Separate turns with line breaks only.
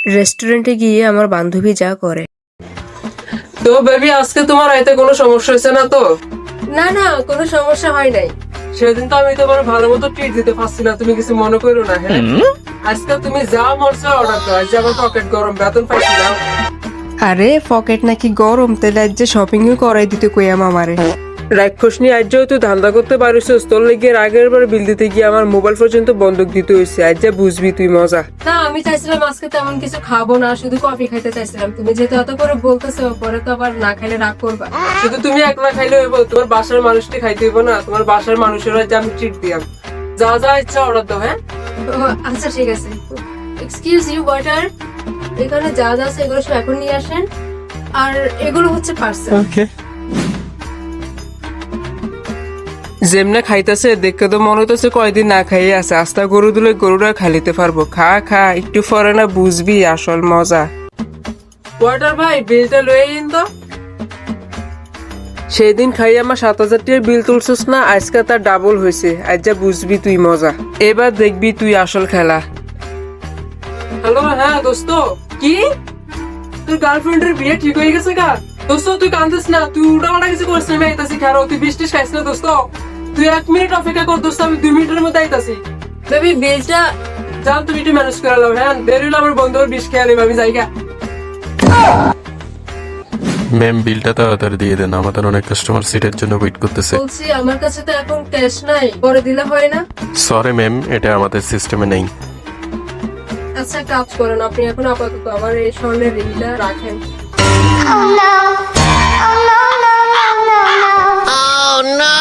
রেস্টুরেন্টে গিয়ে আমার বান্ধবী যা করে।
তো বেবি আজকে তোমার আইতে কোনো সমস্যা হয়েছে না তো?
না না, কোনো সমস্যা হয় নাই।
সেদিন তো আমি তোমার ভালো মতো ট্রিট দিতে পারছি না, তুমি কিছু মনে করো না। হ্যাঁ, আজকে তুমি যা মরছো অর্ডার দাও। আজ আমার পকেট গরম, বেতন পাইছিলাম।
আরে পকেট নাকি গরম, তাহলে আজ যে শপিংও করাই দিতে কইয়াম আমারে।
রাক্ষস নিয়ে আজ তুই ধান্দা করতে পারিস, তোর লেগে আগের বার বিল দিতে গিয়ে আমার মোবাইল পর্যন্ত বন্ধক দিতে হয়েছে। আজ যা বুঝবি তুই মজা।
না, আমি চাইছিলাম আজকে তেমন কিছু খাবো না, শুধু কফি খাইতে চাইছিলাম। তুমি যেহেতু এত করে বলতেছো, পরে তো আবার না খাইলে রাগ করবা।
শুধু তুমি একলা খাইলে হইব, তোমার বাসার মানুষকে খাইতে হইব না? তোমার বাসার মানুষেরা যে আমি ট্রিট দিয়াম। যা যা ইচ্ছা অর্ডার দাও। হ্যাঁ,
ও, আচ্ছা ঠিক আছে। এক্সকিউজ ইউ ওয়েটার, এখানে যা যা আছে এগুলো সব এখন নিয়ে আসেন। আর এগুলো হচ্ছে পার্সেল।
ওকে। যেমনে খাইতেছে দেখে তো মনে হইতেছে কয়দিন না খাইয়ে আছে। আস্তা গরু দিলে গরুরা খালিতে পারবো। খা খা, একটু পরে না বুঝবি আসল মজা। ওয়াটার ভাই, বিলটা লয়ে ইন তো। সেই দিন খাই আমার 7,000 টাকার বিল তুলছিস না, আজকে তার ডাবল হয়েছে। আজ যা বুঝবি তুই মজা। এবার দেখবি তুই আসল খেলা। হ্যালো, হ্যাঁ দোস্ত। কি তোর গার্লফ্রেন্ডের বিয়ে ঠিক হয়ে গেছে গা? দোস্ত তুই কান্দিস না, তুই উল্টাপাল্টা কিছু করিস না। আমি আইতাছি, খারো, তুই বৃষ্টি খাইস না দোস্ত। তুই 1 মিনিট অপেক্ষা কর দোস্ত, আমি 2 মিনিটের মধ্যে আইতাছি।
বেবি বিলটা
জান তুমি একটু ম্যানেজ করে নাও। হ্যাঁ, দেরি হলে আমার বন্ধুর বিষ খেয়ে নেবে, আমি যাই গা।
ম্যাম বিলটা তাড়াতাড়ি দিয়ে দেন, আমাদের অনেক কাস্টমার সিটের জন্য ওয়েট করতেছে।
বলছি আমার কাছে তো এখন ক্যাশ নাই, পরে দিলে হয় না?
সরি ম্যাম, এটা আমাদের সিস্টেমে নেই।
আচ্ছা কাজ করেন, আপনি এখন আপাতত আমার এই স্বর্ণের রিংটা রাখেন।
Oh no. Oh no, no, no, no, no. Oh no.